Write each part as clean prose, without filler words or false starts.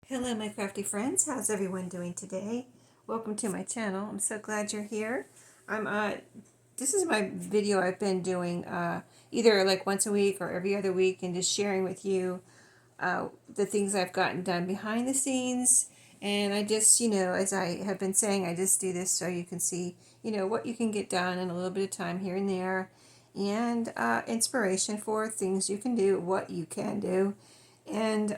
Hello my crafty friends, how's everyone doing today? Welcome to my channel. I'm so glad you're here. I'm this is my video I've been doing either like once a week or every other week, and just sharing with you the things I've gotten done behind the scenes. And I just, as I have been saying, I just do this so you can see, what you can get done in a little bit of time here and there, and inspiration for things you can do, what you can do. And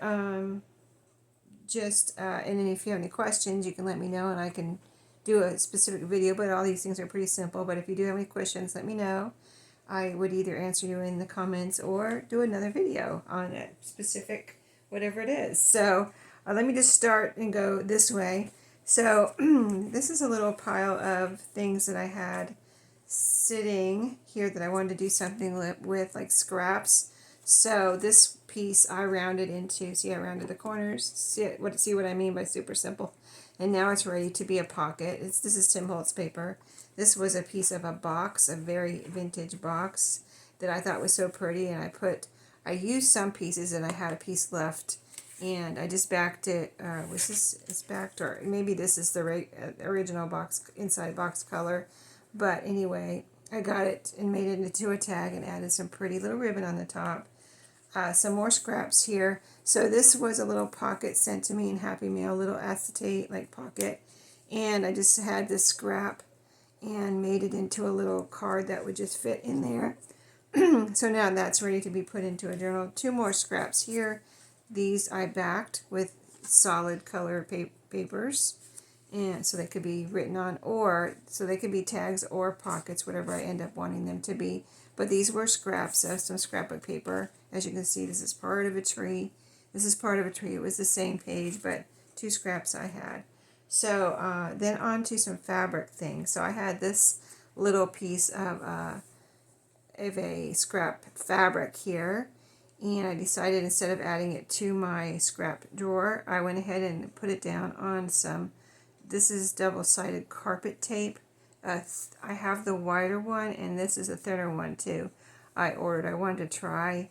and then if you have any questions, you can let me know and I can do a specific video. But all these things are pretty simple. But if you do have any questions, let me know. I would either answer you in the comments or do another video on a specific whatever it is. So let me just start and go this way. So this is a little pile of things that I had sitting here that I wanted to do something with, like scraps. So this piece I rounded into, see I rounded the corners, see what I mean by super simple. And now it's ready to be a pocket. This is Tim Holtz paper. This was a piece of a box, a very vintage box that I thought was so pretty, and I used some pieces and I had a piece left, and I just backed it. Was this is backed, or maybe this is the original box, inside box color. But anyway, I got it and made it into a tag and added some pretty little ribbon on the top. Some more scraps here. So this was a little pocket sent to me in Happy Mail, little acetate like pocket. And I just had this scrap and made it into a little card that would just fit in there. So now that's ready to be put into a journal. Two more scraps here. These I backed with solid color papers, and so they could be written on, or so they could be tags or pockets, whatever I end up wanting them to be. But these were scraps of some scrapbook paper. As you can see, this is part of a tree. This is part of a tree. It was the same page, but two scraps I had. So then on to some fabric things. So I had this little piece of a scrap fabric here, and I decided instead of adding it to my scrap drawer, I went ahead and put it down on some, this is double-sided carpet tape. I have the wider one, and this is a thinner one too. I wanted to try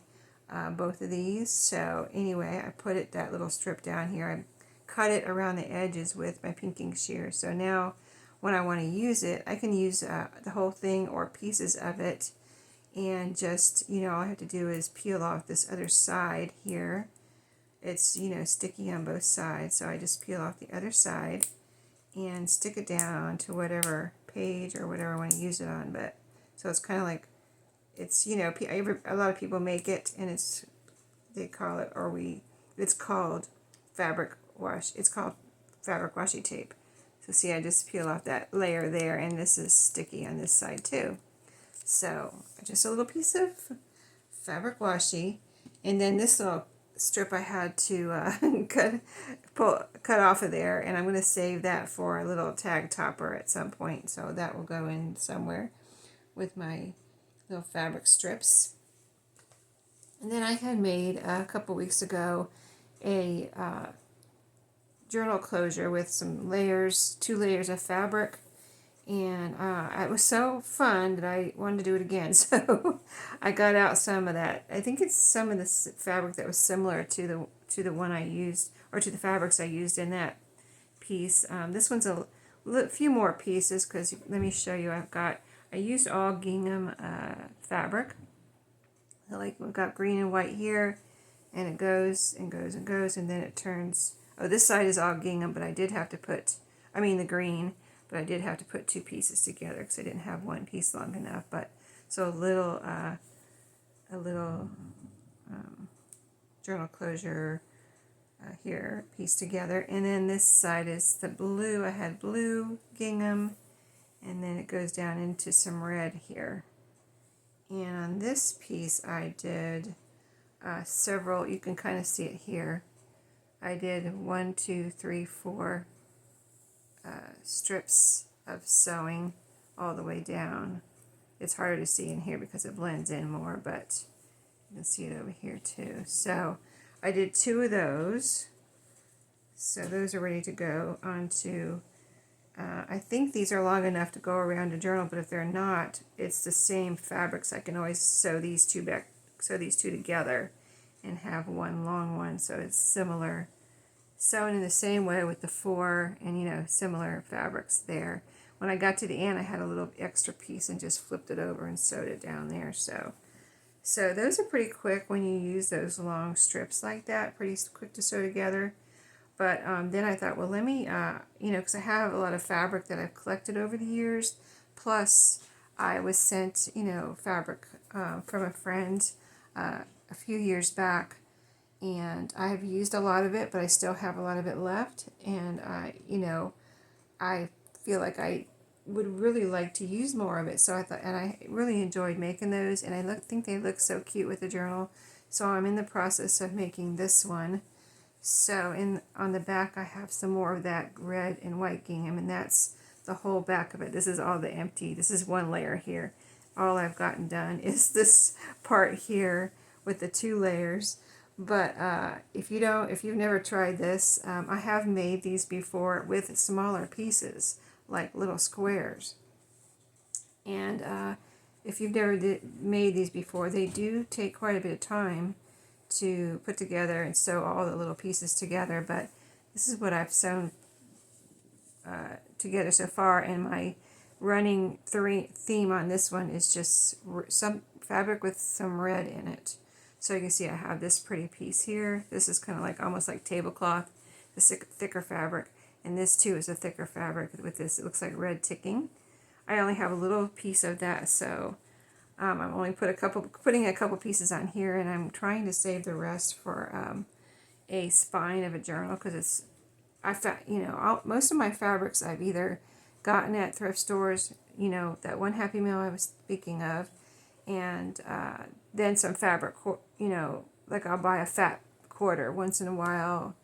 both of these. So anyway, I put that little strip down here. I cut it around the edges with my pinking shear. So now when I want to use it, I can use the whole thing or pieces of it, and just, all I have to do is peel off this other side here. It's, sticky on both sides, so I just peel off the other side and stick it down onto whatever page or whatever I want to use it on. But so it's kind of like, it's, a lot of people make it, and they call it, it's called fabric washi tape. So see, I just peel off that layer there, and this is sticky on this side too. So just a little piece of fabric washi, and then this little strip I had to cut off of there, and I'm going to save that for a little tag topper at some point. So that will go in somewhere with my little fabric strips. And then I had made a couple weeks ago a journal closure with some layers, 2 layers of fabric, and it was so fun that I wanted to do it again. So I got out some of that. I think it's some of the fabric that was similar to the one I used, or to the fabrics I used in that piece. This one's a few more pieces, because let me show you. I used all gingham fabric. Like, we've got green and white here, and it goes and goes and goes, and then it turns. Oh, this side is all gingham, but I did have to put, the green, but I did have to put 2 pieces together because I didn't have one piece long enough. But so a little journal closure here pieced together, and then this side is the blue. I had blue gingham, and then it goes down into some red here. And on this piece I did several, you can kind of see it here. I did 1, 2, 3, 4 strips of sewing all the way down. It's harder to see in here because it blends in more, but you can see it over here too. So I did 2 of those. So those are ready to go onto, I think these are long enough to go around a journal, but if they're not, it's the same fabrics. I can always sew these two together and have one long one, so it's similar sewn in the same way with the 4 and, you know, similar fabrics there. When I got to the end, I had a little extra piece and just flipped it over and sewed it down there. So those are pretty quick when you use those long strips like that, pretty quick to sew together. But then I thought, well, let me, you know, because I have a lot of fabric that I've collected over the years. Plus, I was sent, you know, fabric from a friend a few years back. And I've used a lot of it, but I still have a lot of it left. And, you know, I feel like I would really like to use more of it. So I thought, and I really enjoyed making those. And I think they look so cute with the journal. So I'm in the process of making this one. So on the back I have some more of that red and white gingham, and that's the whole back of it. This is all the empty. This is one layer here. All I've gotten done is this part here with the 2 layers. But if you've never tried this, I have made these before with smaller pieces, like little squares. And if you've never made these before, they do take quite a bit of time to put together and sew all the little pieces together, but this is what I've sewn together so far, and my running theme on this one is just some fabric with some red in it. So you can see I have this pretty piece here. This is kind of like almost like tablecloth, this thicker fabric, and this too is a thicker fabric with this, it looks like red ticking. I only have a little piece of that, so I'm only putting a couple pieces on here, and I'm trying to save the rest for a spine of a journal, because you know, most of my fabrics I've either gotten at thrift stores, you know, that one Happy Meal I was speaking of, and then some fabric, you know, like I'll buy a fat quarter once in a while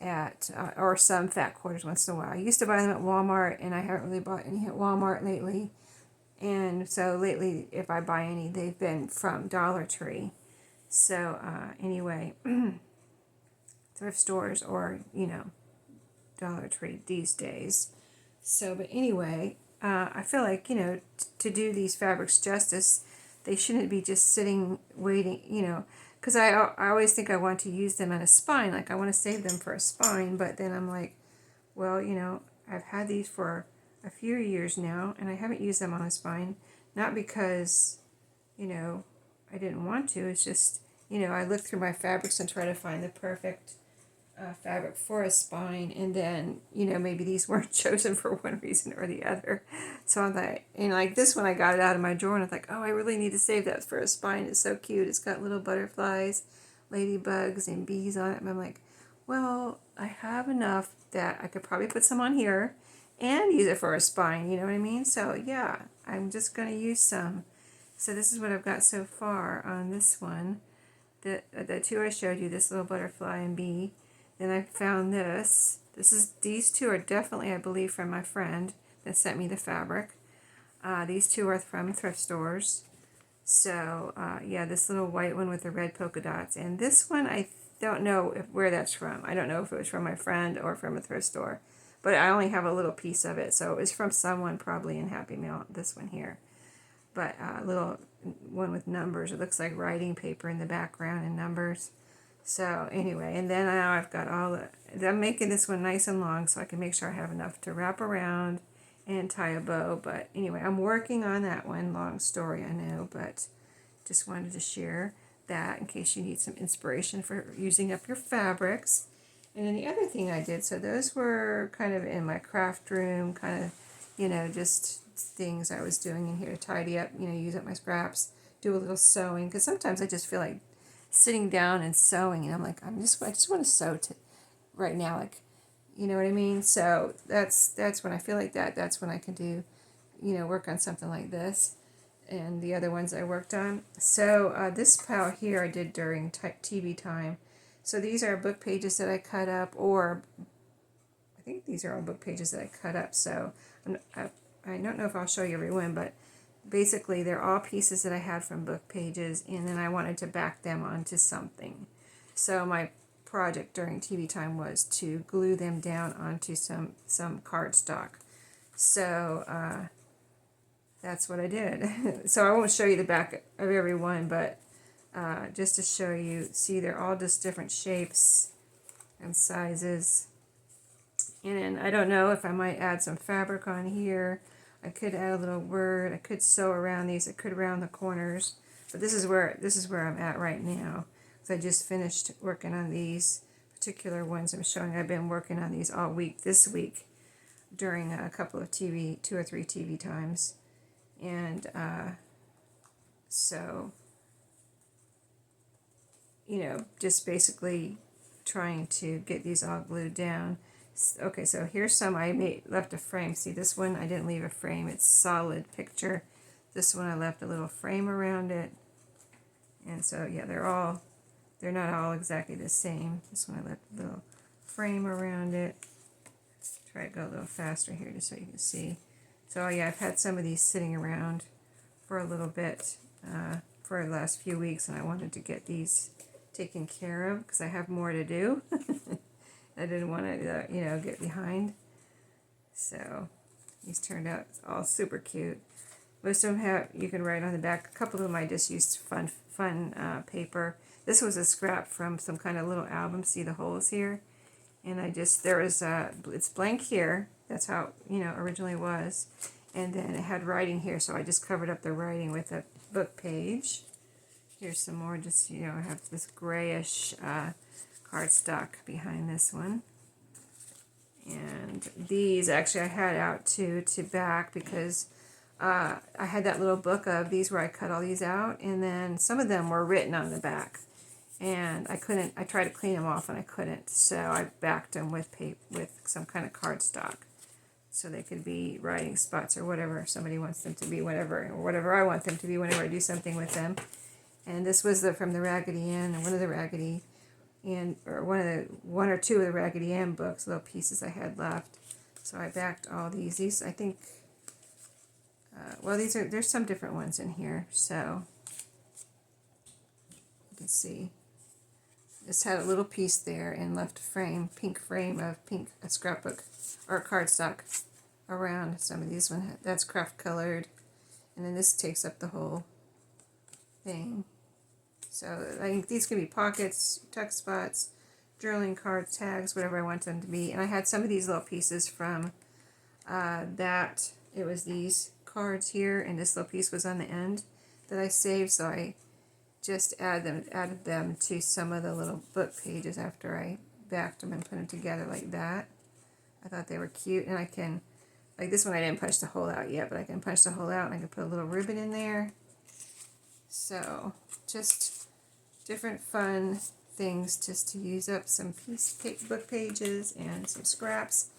at, or some fat quarters once in a while. I used to buy them at Walmart, and I haven't really bought any at Walmart lately. And so lately, if I buy any, they've been from Dollar Tree. So anyway, thrift stores or, you know, Dollar Tree these days. So, but anyway, I feel like, you know, to do these fabrics justice, they shouldn't be just sitting waiting, you know, because I always think I want to use them on a spine, like I want to save them for a spine, but then I'm like, well, you know, I've had these for a few years now, and I haven't used them on a spine, not because, you know, I didn't want to, it's just, you know, I look through my fabrics and try to find the perfect fabric for a spine, and then, you know, maybe these weren't chosen for one reason or the other. So I'm like, and like this one, I got it out of my drawer, and I was like, oh, I really need to save that for a spine. It's so cute. It's got little butterflies, ladybugs, and bees on it. And I'm like, well, I have enough that I could probably put some on here and use it for a spine, you know what I mean? So yeah, I'm just going to use some. So this is what I've got so far on this one. The 2 I showed you, this little butterfly and bee. Then I found this. These 2 are definitely, I believe, from my friend that sent me the fabric. These 2 are from thrift stores. So yeah, this little white one with the red polka dots. And this one, I don't know where that's from. I don't know if it was from my friend or from a thrift store. But I only have a little piece of it. So it was from someone probably in Happy Meal, this one here. But a little one with numbers. It looks like writing paper in the background and numbers. So anyway, and then now I've got I'm making this one nice and long so I can make sure I have enough to wrap around and tie a bow. But anyway, I'm working on that one. Long story, I know, but just wanted to share that in case you need some inspiration for using up your fabrics. And then the other thing I did, so those were kind of in my craft room, kind of, you know, just things I was doing in here to tidy up, you know, use up my scraps, do a little sewing, because sometimes I just feel like sitting down and sewing, and I'm like, I just want to sew right now, like, you know what I mean? So that's when I feel like that's when I can do, you know, work on something like this, and the other ones I worked on. So this pile here I did during TV time. So these are book pages that I cut up, or I think these are all book pages that I cut up. So I don't know if I'll show you every one, but basically they're all pieces that I had from book pages, and then I wanted to back them onto something. So my project during TV time was to glue them down onto some cardstock. So that's what I did. So I won't show you the back of every one, but just to show you, see, they're all just different shapes. and sizes. And then I don't know if I might add some fabric on here. I could add a little word. I could sew around these. I could round the corners. But this is where I'm at right now. So I just finished working on these particular ones I'm showing. I've been working on these all week this week during a couple of 2 or 3 TV times. And so, you know, just basically trying to get these all glued down. Okay, so here's some I left a frame. See, this one I didn't leave a frame. It's solid picture. This one I left a little frame around it. And so, yeah, they're not all exactly the same. This one I left a little frame around it. Try to go a little faster here just so you can see. So, yeah, I've had some of these sitting around for a little bit for the last few weeks, and I wanted to get these taken care of because I have more to do. I didn't want to, you know, get behind. So these turned out all super cute. Most of them have, you can write on the back. A couple of them I just used fun paper. This was a scrap from some kind of little album. See the holes here? And it's blank here. That's how, you know, originally was. And then it had writing here, so I just covered up the writing with a book page. Here's some more, just, you know, I have this grayish cardstock behind this one. And these actually I had out to back because I had that little book of these where I cut all these out, and then some of them were written on the back. And I tried to clean them off and I couldn't, so I backed them with some kind of cardstock. So they could be writing spots or whatever somebody wants them to be, or whatever I want them to be whenever I do something with them. And this was from the Raggedy Ann, and one or two of the Raggedy Ann books, little pieces I had left. So I backed all these. These, I think, there's some different ones in here, so you can see. Just had a little piece there and left a pink frame of a scrapbook or cardstock around some of these ones. That's craft colored, and then this takes up the whole thing. So I think these could be pockets, tuck spots, journaling cards, tags, whatever I want them to be. And I had some of these little pieces from it was these cards here, and this little piece was on the end that I saved, so I just added them to some of the little book pages after I backed them and put them together like that. I thought they were cute, and I can, like this one I didn't punch the hole out yet, but I can punch the hole out and I can put a little ribbon in there. So just different fun things just to use up some book pages and some scraps,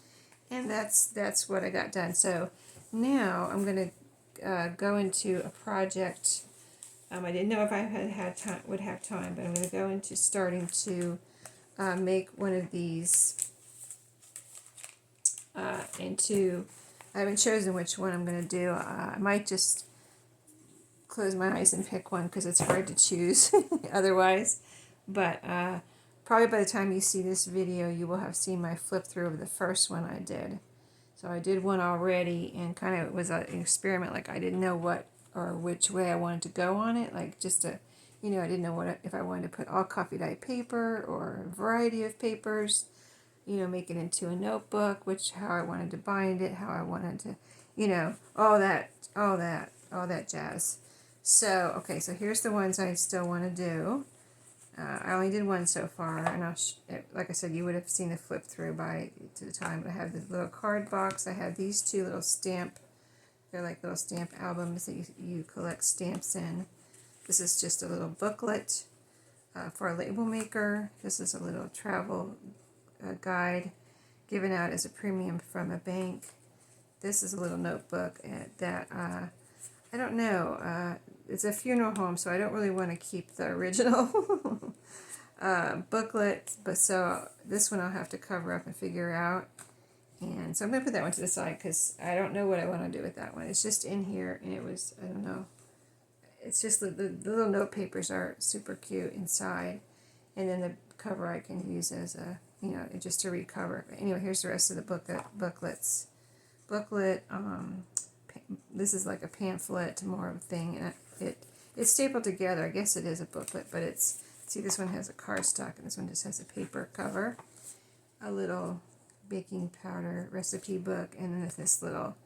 and that's what I got done. So now I'm going to go into a project. I didn't know if I would have time, but I'm going to go into starting to make one of these I haven't chosen which one I'm going to do. I might just close my eyes and pick one because it's hard to choose otherwise. But probably by the time you see this video, you will have seen my flip through of the first one I did. So I did one already, and kind of it was an experiment. Like I didn't know what or which way I wanted to go on it. Like just I didn't know if I wanted to put all coffee dye paper or a variety of papers. Make it into a notebook, how I wanted to bind it, how I wanted to, all that jazz. So, okay, so here's the ones I still want to do. I only did one so far, and like I said, you would have seen the flip through to the time. I have the little card box. I have these two little they're like little stamp albums that you collect stamps in. This is just a little booklet for a label maker. This is a little travel guide given out as a premium from a bank. This is a little notebook that I don't know. It's a funeral home, so I don't really want to keep the original booklet. But so this one I'll have to cover up and figure out. And so I'm going to put that one to the side because I don't know what I want to do with that one. It's just in here, and I don't know. It's just the little note papers are super cute inside. And then the cover I can use as a, just to recover. Anyway, here's the rest of the booklets. Booklet, this is like a pamphlet, more of a thing, and it's stapled together. I guess it is a booklet, but see, this one has a cardstock, and this one just has a paper cover. a little baking powder recipe book, and then this little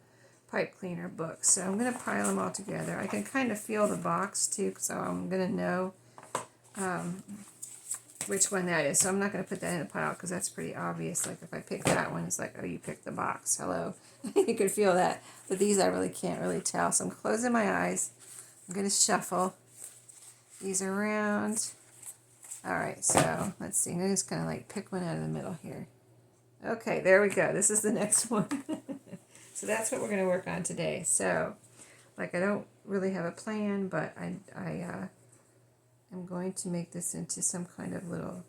pipe cleaner book. So I'm going to pile them all together. I can kind of feel the box too, so I'm going to know which one that is. So I'm not going to put that in a pile because that's pretty obvious. Like if I pick that one, it's like, oh, you picked the box. Hello. You could feel that. But these I really can't really tell. So I'm closing my eyes. I'm going to shuffle these around. All right, so let's see. I'm just kind of like pick one out of the middle here. Okay, there we go. This is the next one. So that's what we're going to work on today. So, like I don't really have a plan, but I am going to make this into some kind of little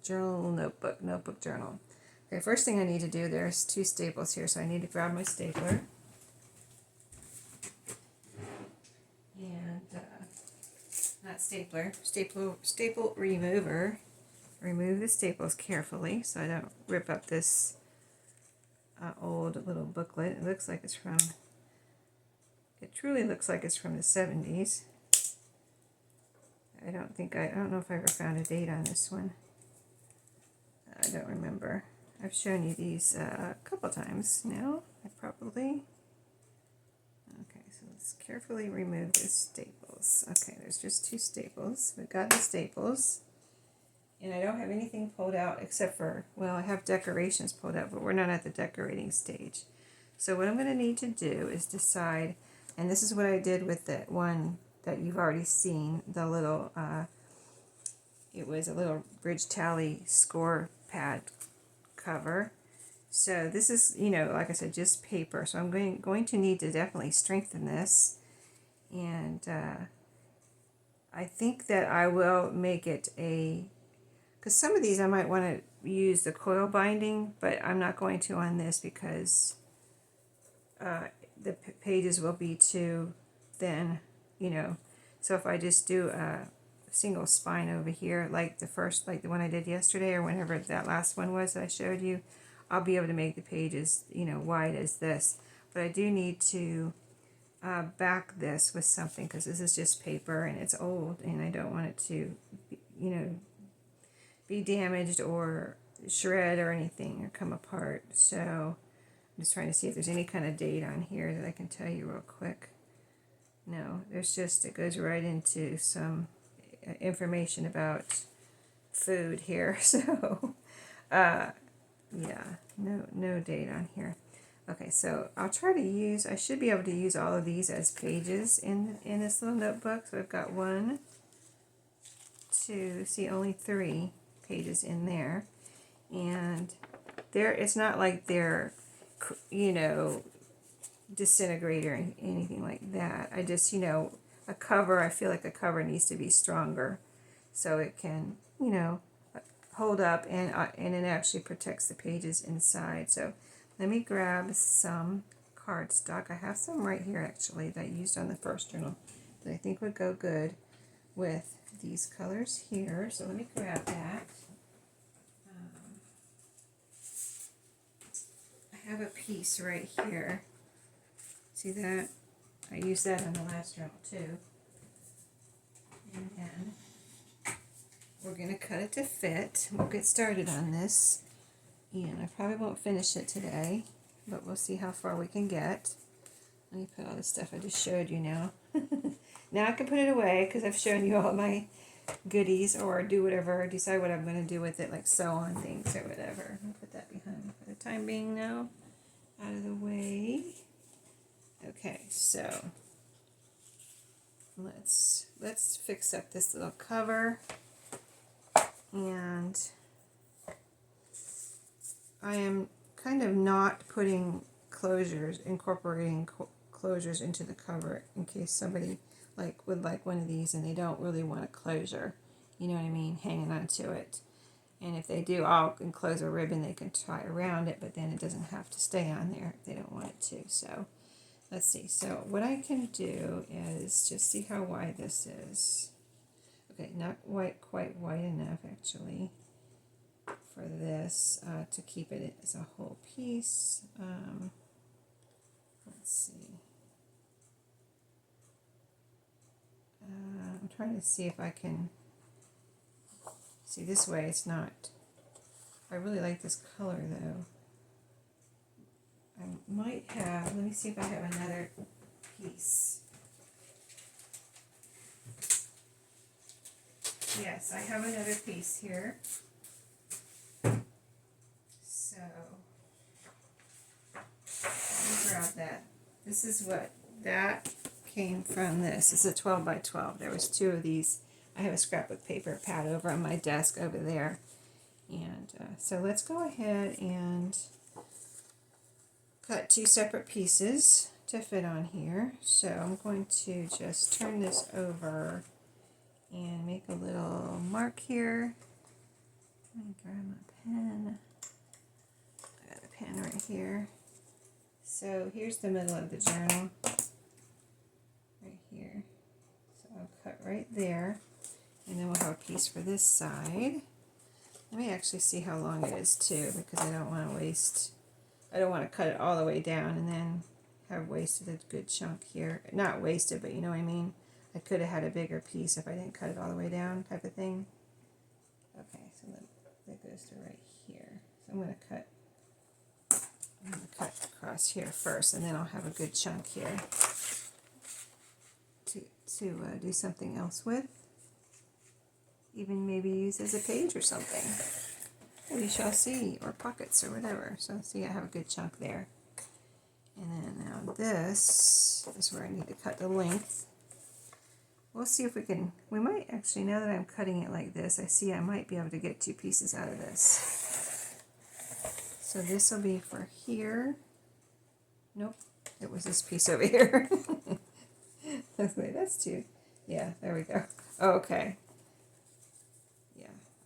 journal notebook journal. Okay, first thing I need to do, there's 2 staples here, so I need to grab my stapler. And, not stapler, staple remover. Remove the staples carefully so I don't rip up this old little booklet. It looks like it's from, it truly looks like it's from the 70s. I don't know if I ever found a date on this one. I don't remember. I've shown you these a couple times now, probably. Okay, so let's carefully remove the staples. Okay, there's just 2 staples. We've got the staples. And I don't have anything pulled out except for, well, I have decorations pulled out, but we're not at the decorating stage. So what I'm going to need to do is decide, and this is what I did with the one that you've already seen, the little, it was a little Bridge Tally score pad cover. So this is, you know, like I said, just paper. So I'm going to need to definitely strengthen this. And I think that I will make it a, because some of these I might want to use the coil binding, but I'm not going to on this because the pages will be too thin, you know. So if I just do a single spine over here, like the one I did yesterday, or whenever that last one was that I showed you, I'll be able to make the pages, you know, wide as this. But I do need to back this with something because this is just paper and it's old, and I don't want it to, you know, be damaged or shred or anything or come apart. So I'm just trying to see if there's any kind of date on here that I can tell you real quick. No, there's just, it goes right into some information about food here. So yeah, no date on here. Okay, so I'll try to use, I should be able to use all of these as pages in this little notebook. So I've got 1, 2, see, only 3 pages in there, and it's not like they're, you know, disintegrate or anything like that. I just, you know, a cover, I feel like a cover needs to be stronger so it can, you know, hold up, and it actually protects the pages inside. So let me grab some cardstock. I have some right here actually that I used on the first journal that I think would go good with these colors here. So let me grab that. I have a piece right here. See that? I used that on the last journal too. And then we're going to cut it to fit. We'll get started on this. And I probably won't finish it today, but we'll see how far we can get. Let me put all the stuff I just showed you now. Now I can put it away because I've shown you all my goodies, or do whatever, decide what I'm going to do with it, like sew on things or whatever. I'll put that behind for the time being now, out of the way. Okay, so let's fix up this little cover, and I am kind of not putting incorporating closures into the cover in case somebody would like one of these and they don't really want a closure, you know what I mean, hanging onto it. And if they do, I'll enclose a ribbon they can tie around it, but then it doesn't have to stay on there if they don't want it to. So let's see. So what I can do is just see how wide this is. Okay, not quite wide enough actually for this to keep it as a whole piece. Let's see. I'm trying to see if I can see this way. It's not I really like this color though. I might have, let me see if I have another piece. Yes, I have another piece here. So, let me grab that. This is what that came from this. It's a 12 by 12. There was two of these. I have a scrapbook paper pad over on my desk over there. And so let's go ahead and cut two separate pieces to fit on here. So I'm going to just turn this over and make a little mark here. Let me grab my pen. I got a pen right here. So here's the middle of the journal. Right here. So I'll cut right there. And then we'll have a piece for this side. Let me actually see how long it is too, because I don't want to cut it all the way down and then have wasted a good chunk here. Not wasted, but you know what I mean. I could have had a bigger piece if I didn't cut it all the way down, type of thing. Okay, so that goes to right here. So I'm going to cut across here first, and then I'll have a good chunk here to do something else with. Even maybe use as a page or something. We shall see, or pockets or whatever. So see, I have a good chunk there. And then now this is where I need to cut the length. We'll see if we might actually, now that I'm cutting it like this, I see I might be able to get two pieces out of this. So this will be for here. Nope, it was this piece over here. That's two. Yeah, there we go. Oh, okay.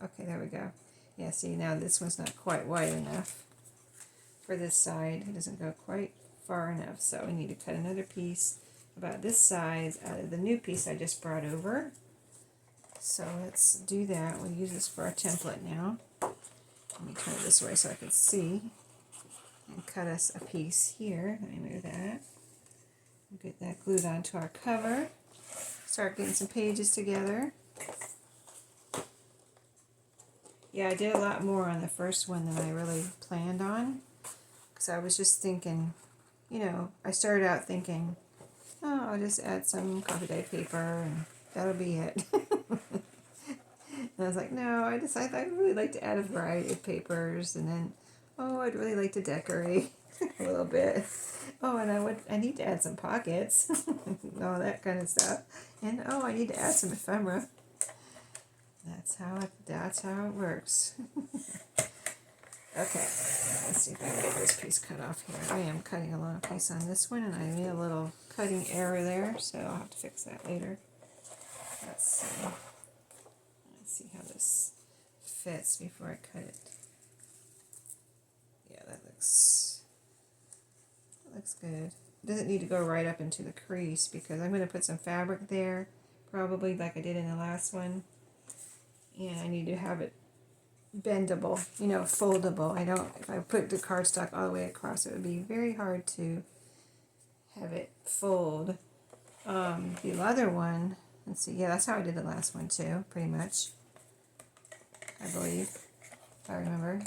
Okay, there we go. Yeah, see, now this one's not quite wide enough for this side. It doesn't go quite far enough, so we need to cut another piece about this size out of the new piece I just brought over. So let's do that. We'll use this for our template now. Let me turn it this way so I can see. And cut us a piece here. Let me move that. We'll get that glued onto our cover. Start getting some pages together. Yeah, I did a lot more on the first one than I really planned on, because I was just thinking, you know, I started out thinking, oh, I'll just add some coffee dye paper and that'll be it. And I was like, no, I'd really like to add a variety of papers, and then, oh, I'd really like to decorate a little bit. Oh, and I need to add some pockets, all that kind of stuff. And oh, I need to add some ephemera. That's how it works. Okay, let's see if I can get this piece cut off here. I am cutting a long piece on this one, and I made a little cutting error there, so I'll have to fix that later. Let's see how this fits before I cut it. Yeah, that looks good. It doesn't need to go right up into the crease, because I'm going to put some fabric there, probably like I did in the last one. And I need to have it bendable, you know, foldable. If I put the cardstock all the way across, it would be very hard to have it fold. The other one, let's see, yeah, that's how I did the last one too, pretty much, I believe, if I remember.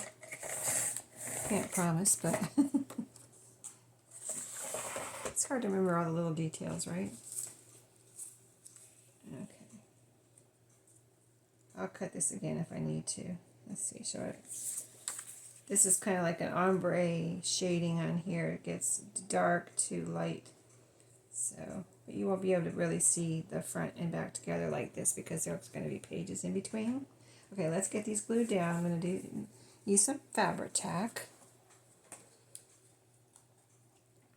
Can't promise, but it's hard to remember all the little details, right? Okay. I'll cut this again if I need to. Let's see, this is kind of like an ombre shading on here. It gets dark to light. So, but you won't be able to really see the front and back together like this, because there's going to be pages in between. Okay, let's get these glued down. I'm going to use some fabric tack.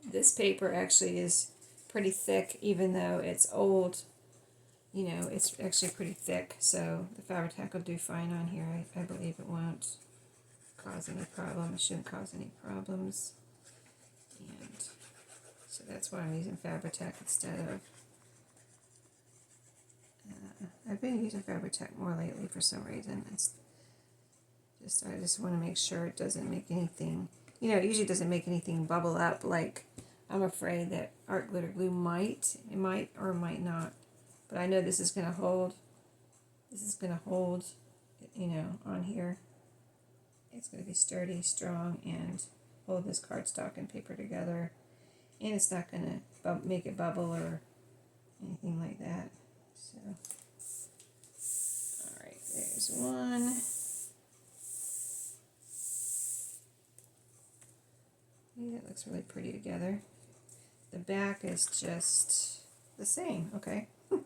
This paper actually is pretty thick, even though it's old. You know, it's actually pretty thick, so the fabric tack will do fine on here. I believe it won't cause any problem. It shouldn't cause any problems. And so that's why I'm using fabric tack instead of... I've been using fabric tack more lately for some reason. I just want to make sure it doesn't make anything... You know, it usually doesn't make anything bubble up, like I'm afraid that art glitter glue might. It might or might not. But I know this is going to hold. This is going to hold, you know, on here. It's going to be sturdy, strong, and hold this cardstock and paper together. And it's not going to make it bubble or anything like that. So, alright, there's one. Yeah, that looks really pretty together. The back is just the same, okay. I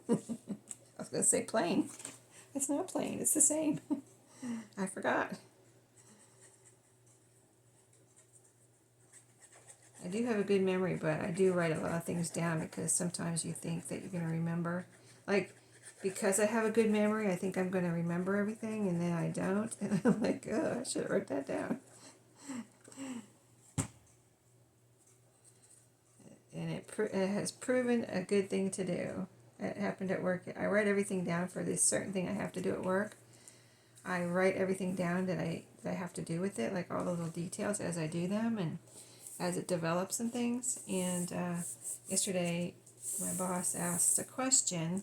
was going to say plain. It's not plain, it's the same. I forgot. I do have a good memory, but I do write a lot of things down because sometimes you think that you're going to remember. Like, because I have a good memory, I think I'm going to remember everything, and then I don't. And I'm like, oh, I should have wrote that down. And it has proven a good thing to do. It happened at work. I write everything down for this certain thing I have to do at work. I write everything down that I have to do with it, like all the little details as I do them and as it develops and things. And yesterday, my boss asked a question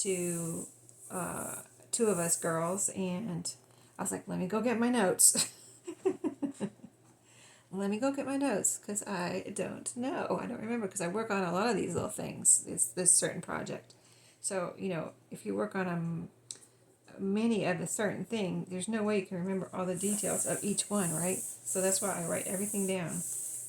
to two of us girls, and I was like, let me go get my notes. Let me go get my notes, because I don't know. I don't remember, because I work on a lot of these little things. It's this certain project. So, you know, if you work on many of a certain thing, there's no way you can remember all the details of each one, right? So that's why I write everything down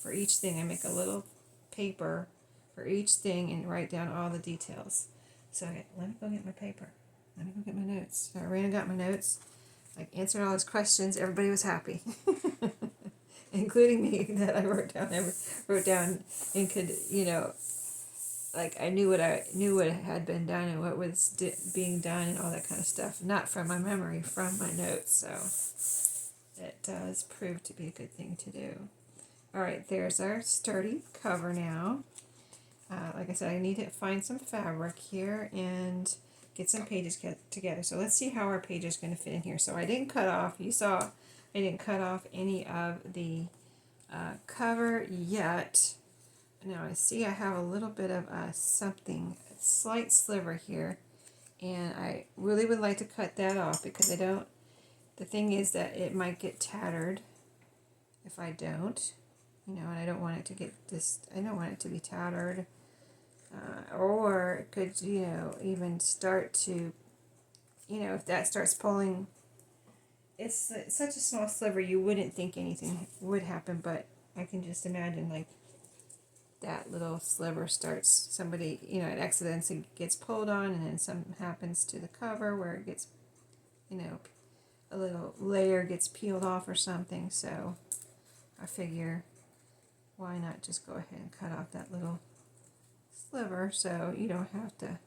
for each thing. I make a little paper for each thing and write down all the details. So let me go get my paper. Let me go get my notes. So I ran and got my notes. I answered all his questions. Everybody was happy. Including me, that I wrote down and could, you know, like I knew what had been done and what was being done and all that kind of stuff. Not from my memory, from my notes. So it does prove to be a good thing to do. All right, there's our sturdy cover now. Like I said, I need to find some fabric here and get some pages together. So let's see how our page is going to fit in here. So I didn't cut off. You saw I didn't cut off any of the cover yet. Now I see I have a little bit of a slight sliver here, and I really would like to cut that off because I don't, the thing is that it might get tattered if I don't, you know, and I don't want it to get this, I don't want it to be tattered, or it could, you know, even start to, you know, if that starts pulling. It's such a small sliver you wouldn't think anything would happen, but I can just imagine like that little sliver starts, somebody, you know, it accidentally gets pulled on, and then something happens to the cover where it gets, you know, a little layer gets peeled off or something. So I figure why not just go ahead and cut off that little sliver so you don't have to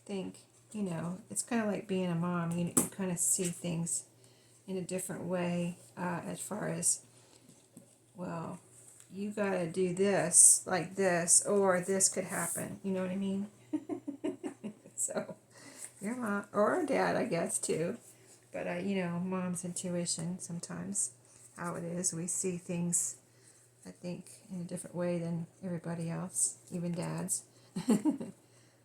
think, you know, it's kind of like being a mom, you kind of see things in a different way, as far as, well, you gotta do this like this, or this could happen, you know what I mean? So your mom or dad, I guess, too, but you know, mom's intuition sometimes, how it is, we see things, I think, in a different way than everybody else, even dads. Okay,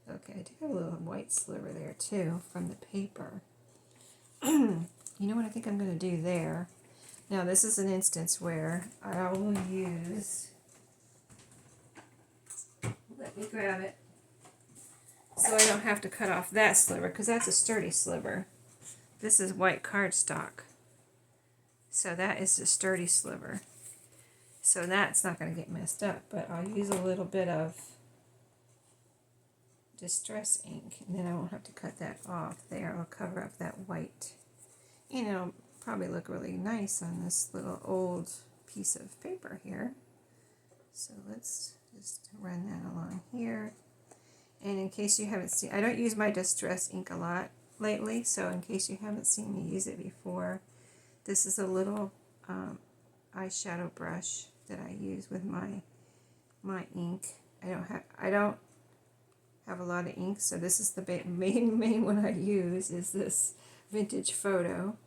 I do have a little white sliver there too from the paper. You know what I think I'm going to do there? Now this is an instance where I will use, let me grab it, so I don't have to cut off that sliver, because that's a sturdy sliver. This is white cardstock, so that is a sturdy sliver. So that's not going to get messed up, but I'll use a little bit of distress ink, and then I won't have to cut that off there. I'll cover up that white. You know, probably look really nice on this little old piece of paper here. So let's just run that along here. And in case you haven't seen, I don't use my distress ink a lot lately, so in case you haven't seen me use it before, this is a little eyeshadow brush that I use with my ink. I don't have a lot of ink, so this is the main one I use, is this Vintage Photo.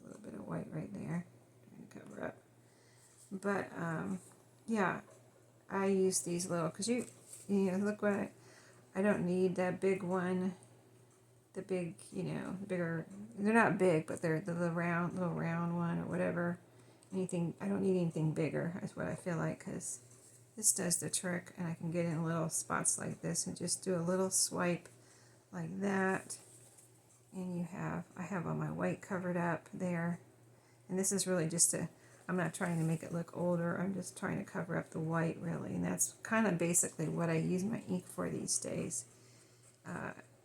A little bit of white right there, trying to cover up. But yeah, I use these little, because you know, look what I don't need that big one. the big, you know, bigger, they're not big, but they're the little round one or whatever. Anything, I don't need anything bigger, is what I feel like, because this does the trick, and I can get in little spots like this and just do a little swipe like that. And you have, I have all my white covered up there. And this is really just a, I'm not trying to make it look older, I'm just trying to cover up the white really. And that's kind of basically what I use my ink for these days.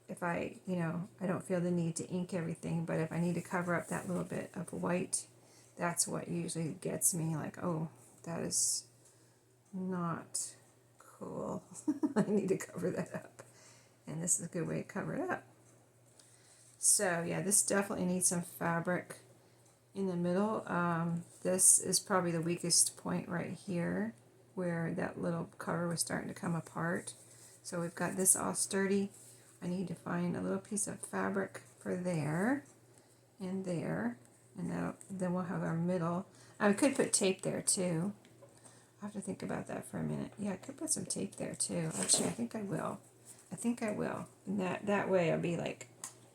If I, you know, I don't feel the need to ink everything, but if I need to cover up that little bit of white, that's what usually gets me like, oh, that is not cool. I need to cover that up. And this is a good way to cover it up. So yeah, this definitely needs some fabric in the middle. This is probably the weakest point right here where that little cover was starting to come apart. So we've got this all sturdy. I need to find a little piece of fabric for there and there, and then we'll have our middle. I could put tape there too. I'll have to think about that for a minute. Yeah, I could put some tape there too. Actually, I think I will. I think I will. And that way I'll be like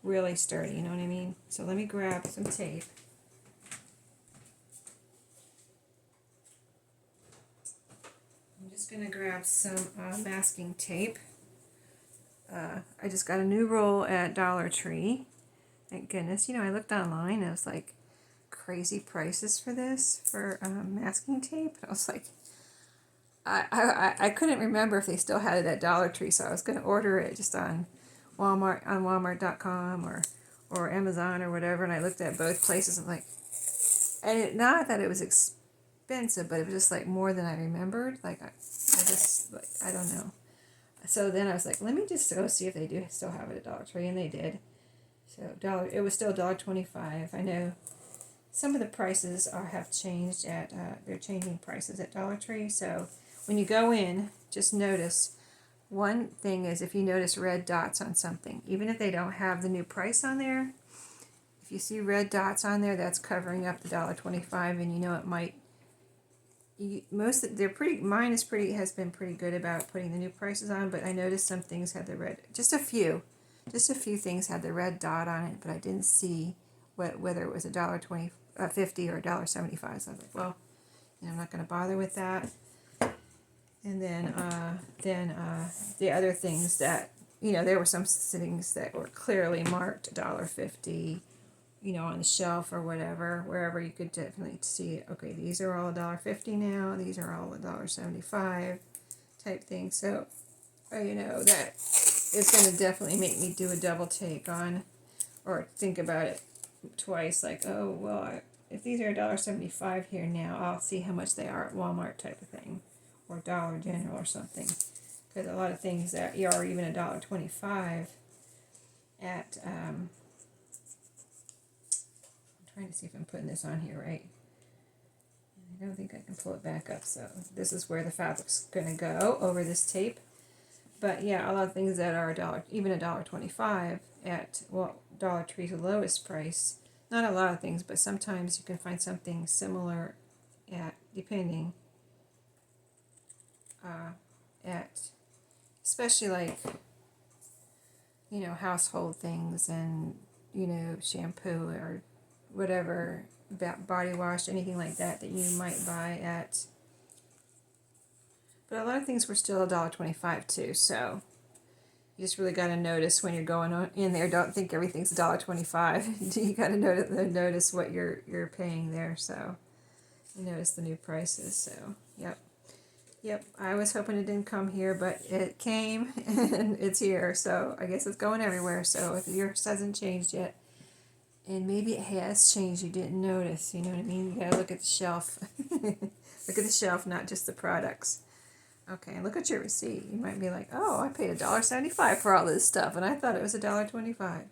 really sturdy, you know what I mean? So let me grab some tape. I'm just going to grab some masking tape. I just got a new roll at Dollar Tree. Thank goodness. You know, I looked online and it was like crazy prices for this, for masking tape. I was like, I couldn't remember if they still had it at Dollar Tree, so I was going to order it just on Walmart, on Walmart.com or Amazon or whatever, and I looked at both places and like, and not that it was expensive, but it was just like more than I remembered. Like I just, like, I don't know. So then I was like, let me just go see if they do still have it at Dollar Tree, and they did. So it was still $1.25. I know some of the prices have changed at, they're changing prices at Dollar Tree. So when you go in, just notice, one thing is if you notice red dots on something, even if they don't have the new price on there, if you see red dots on there, that's covering up the $1.25, and you know it might, mine has been pretty good about putting the new prices on, but I noticed some things had the red, just a few things had the red dot on it, but I didn't see whether it was $1.50 or $1.75. So I was like, well, you know, I'm not going to bother with that. And then the other things that, you know, there were some things that were clearly marked $1.50, you know, on the shelf or whatever, wherever you could definitely see, okay, these are all $1.50 now, these are all $1.75 type thing. So, you know, that is going to definitely make me do a double take on, or think about it twice, like, oh, well, if these are $1.75 here now, I'll see how much they are at Walmart type of thing, or Dollar General or something, because a lot of things that are even $1.25 at, I'm trying to see if I'm putting this on here right. I don't think I can pull it back up, so this is where the fabric's going to go over this tape. But yeah, a lot of things that are even $1.25 at, well, Dollar Tree's lowest price. Not a lot of things, but sometimes you can find something similar at, depending, at, especially like, you know, household things and, you know, shampoo or whatever, body wash, anything like that you might buy at. But a lot of things were still $1.25 too, so you just really got to notice when you're going on in there. Don't think everything's $1.25. You got to notice what you're paying there. So you notice the new prices. So yep. I was hoping it didn't come here, but it came and it's here. So I guess it's going everywhere. So if yours hasn't changed yet, and maybe it has changed, you didn't notice. You know what I mean? You got to look at the shelf. Look at the shelf, not just the products. Okay, and look at your receipt. You might be like, oh, I paid $1.75 for all this stuff, and I thought it was $1.25.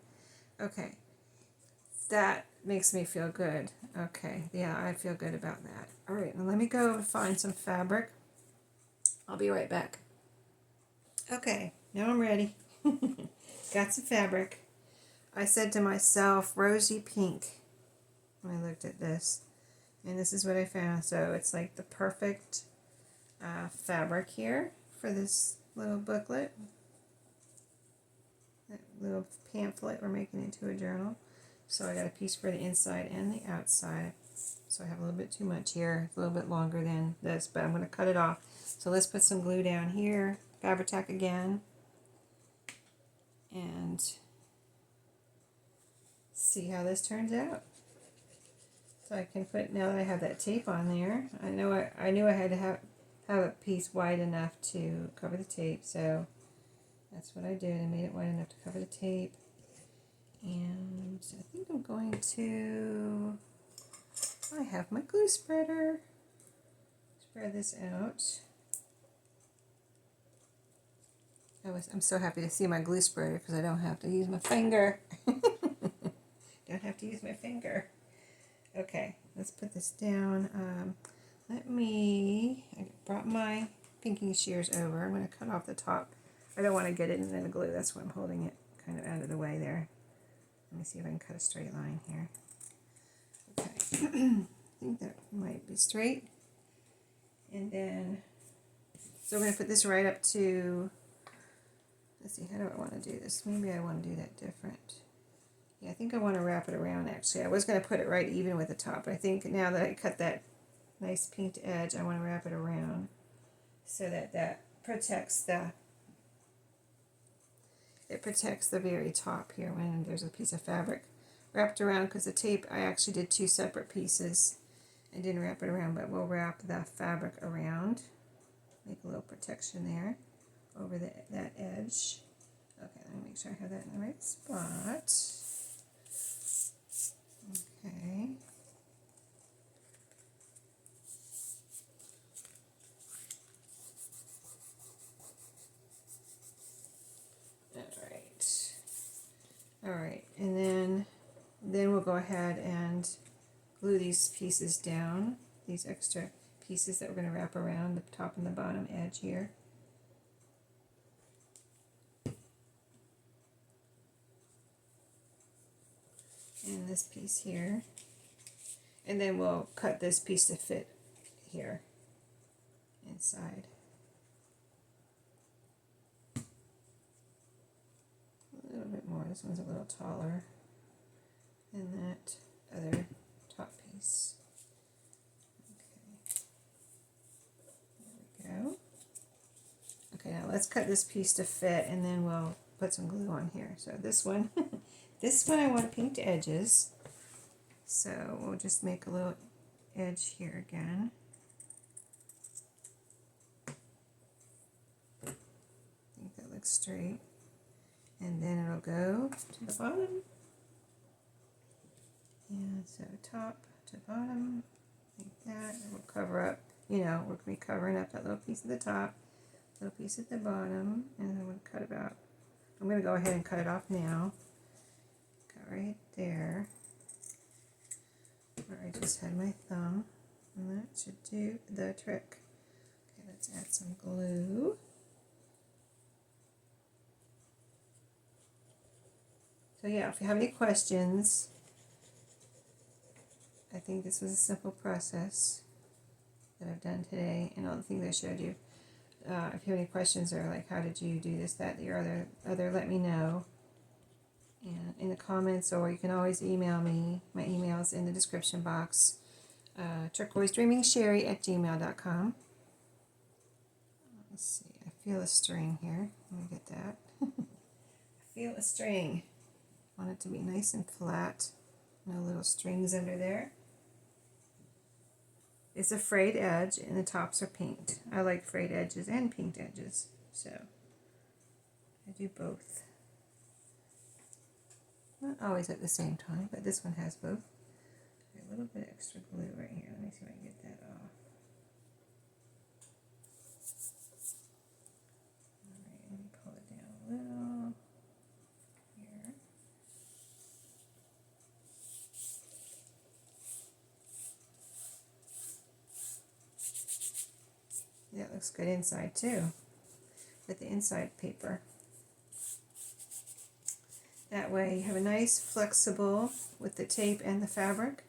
Okay, that makes me feel good. Okay, yeah, I feel good about that. All right, now let me go find some fabric. I'll be right back. Okay, now I'm ready. Got some fabric. I said to myself, rosy pink, when I looked at this, and this is what I found. So it's like the perfect fabric here for this little booklet. little pamphlet we're making into a journal. So I got a piece for the inside and the outside. So I have a little bit too much here. It's a little bit longer than this, but I'm going to cut it off. So let's put some glue down here. Fabri-Tac again. And see how this turns out. So I can put, now that I have that tape on there, I knew I had to have a piece wide enough to cover the tape, so that's what I did. I made it wide enough to cover the tape. And I think I'm going to, I have my glue spreader. Spread this out. I'm so happy to see my glue spreader because I don't have to use my finger. Don't have to use my finger. Okay, let's put this down. I brought my pinking shears over. I'm going to cut off the top. I don't want to get it in the glue. That's why I'm holding it kind of out of the way there. Let me see if I can cut a straight line here. Okay, I think that might be straight. And then, so we're going to put this right up to, let's see, how do I want to do this? Maybe I want to do that different. Yeah, I think I want to wrap it around actually. I was going to put it right even with the top, but I think now that I cut that nice pinked edge, I want to wrap it around so that that protects the, it protects the very top here when there's a piece of fabric wrapped around, because the tape, I actually did two separate pieces and didn't wrap it around, but we'll wrap the fabric around, make a little protection there over that edge. Okay, let me make sure I have that in the right spot. Okay. All right, and then we'll go ahead and glue these pieces down, these extra pieces that we're going to wrap around the top and the bottom edge here. And this piece here. And then we'll cut this piece to fit here inside. A little bit more. This one's a little taller than that other top piece. Okay. There we go. Okay, now let's cut this piece to fit, and then we'll put some glue on here. So this one, this one I want pinked edges. So we'll just make a little edge here again. I think that looks straight. And then it'll go to the bottom. And so top to bottom, like that. And we'll cover up, you know, we're going to be covering up that little piece at the top, little piece at the bottom, and then we'll cut about, I'm going to go ahead and cut it off now. Cut right there, where I just had my thumb, and that should do the trick. Okay, let's add some glue. So yeah, if you have any questions, I think this was a simple process that I've done today, and all the things I showed you. If you have any questions or like how did you do this, that, the other, let me know and in the comments, or you can always email me. My email is in the description box, turquoisedreamingsheree@gmail.com. Let's see, I feel a string here. Let me get that. I feel a string. I want it to be nice and flat. No little strings under there. It's a frayed edge, and the tops are pinked. I like frayed edges and pinked edges, so I do both. Not always at the same time, but this one has both. A little bit extra glue right here. Let me see if I can get that off. Alright, let me pull it down a little. Here. Yeah, it looks good inside too, with the inside paper. That way you have a nice flexible, with the tape and the fabric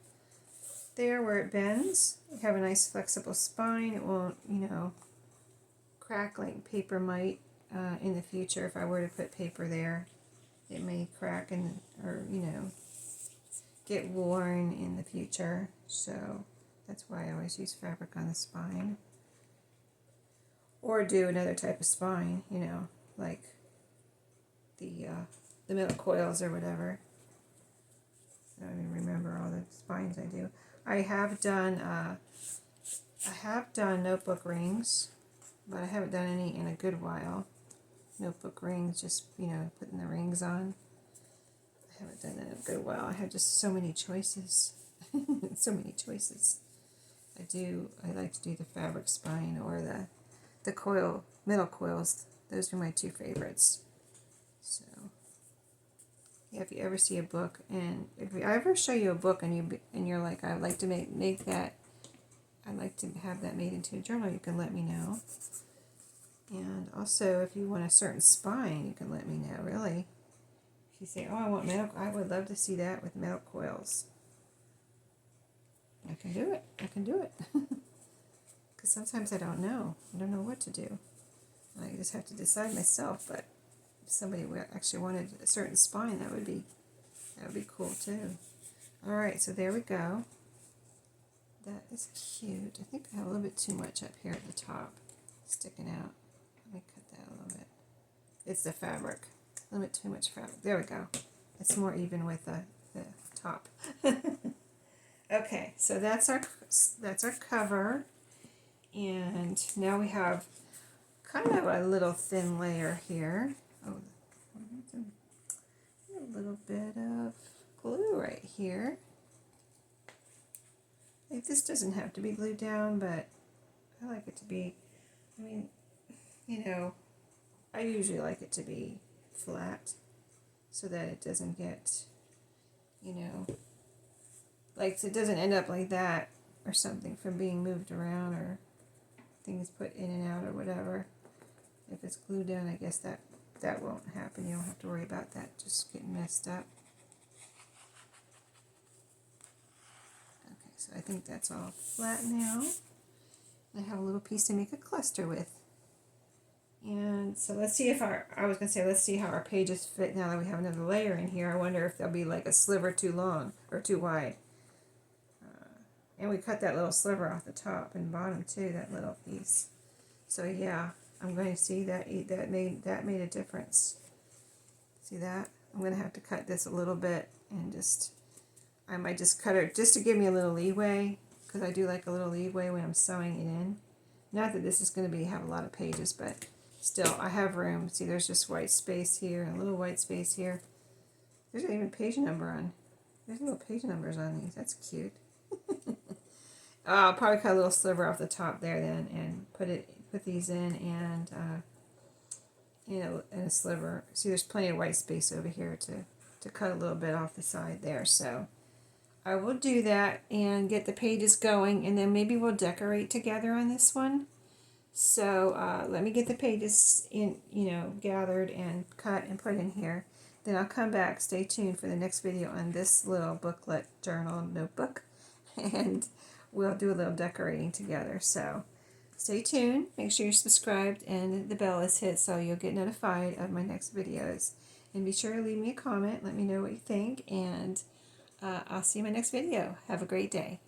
there where it bends, you have a nice flexible spine. It won't, you know, crack like paper might in the future if I were to put paper there. it may crack and, or, you know, get worn in the future. So that's why I always use fabric on the spine. Or do another type of spine, you know, like the middle coils or whatever. I don't even remember all the spines I do. I have done notebook rings, but I haven't done any in a good while. Notebook rings, just, you know, putting the rings on. I haven't done that in a good while. I have just so many choices. So many choices. I like to do the fabric spine or the coil, middle coils. Those are my two favorites. So, yeah, if you ever see a book, and if I ever show you a book and you're like, I'd like to make that, I'd like to have that made into a journal, you can let me know. And also, if you want a certain spine, you can let me know, really. If you say, oh, I want metal, I would love to see that with metal coils. I can do it. I can do it. Because sometimes I don't know. I don't know what to do. I just have to decide myself. But if somebody actually wanted a certain spine, that would be cool too. All right, so there we go. That is cute. I think I have a little bit too much up here at the top, sticking out. Let me cut that a little bit. It's the fabric. A little bit too much fabric. There we go. It's more even with the top. Okay, so that's our cover, and now we have kind of a little thin layer here. Oh, a little bit of glue right here. Like, this doesn't have to be glued down, but I like it to be. I mean, you know, I usually like it to be flat so that it doesn't get, you know, like it doesn't end up like that or something from being moved around or things put in and out or whatever. If it's glued down, I guess that won't happen. You don't have to worry about that just getting messed up. Okay, so I think that's all flat now. I have a little piece to make a cluster with. And so let's see if let's see how our pages fit now that we have another layer in here. I wonder if there'll be like a sliver too long or too wide. And we cut that little sliver off the top and bottom too, that little piece. So yeah, I'm going to see that made a difference. See that? I'm going to have to cut this a little bit and I might just cut it just to give me a little leeway, because I do like a little leeway when I'm sewing it in. Not that this is going to have a lot of pages, but still, I have room. See, there's just white space here and a little white space here. There's not even page number on. There's little page numbers on these. That's cute. I'll probably cut a little sliver off the top there then, and put these in, and in a sliver. See, there's plenty of white space over here to cut a little bit off the side there. So I will do that and get the pages going, and then maybe we'll decorate together on this one. So let me get the pages in, gathered and cut and put in here. Then I'll come back. Stay tuned for the next video on this little booklet journal notebook, and we'll do a little decorating together. So stay tuned. Make sure you're subscribed and the bell is hit so you'll get notified of my next videos. And be sure to leave me a comment. Let me know what you think, and I'll see you in my next video. Have a great day.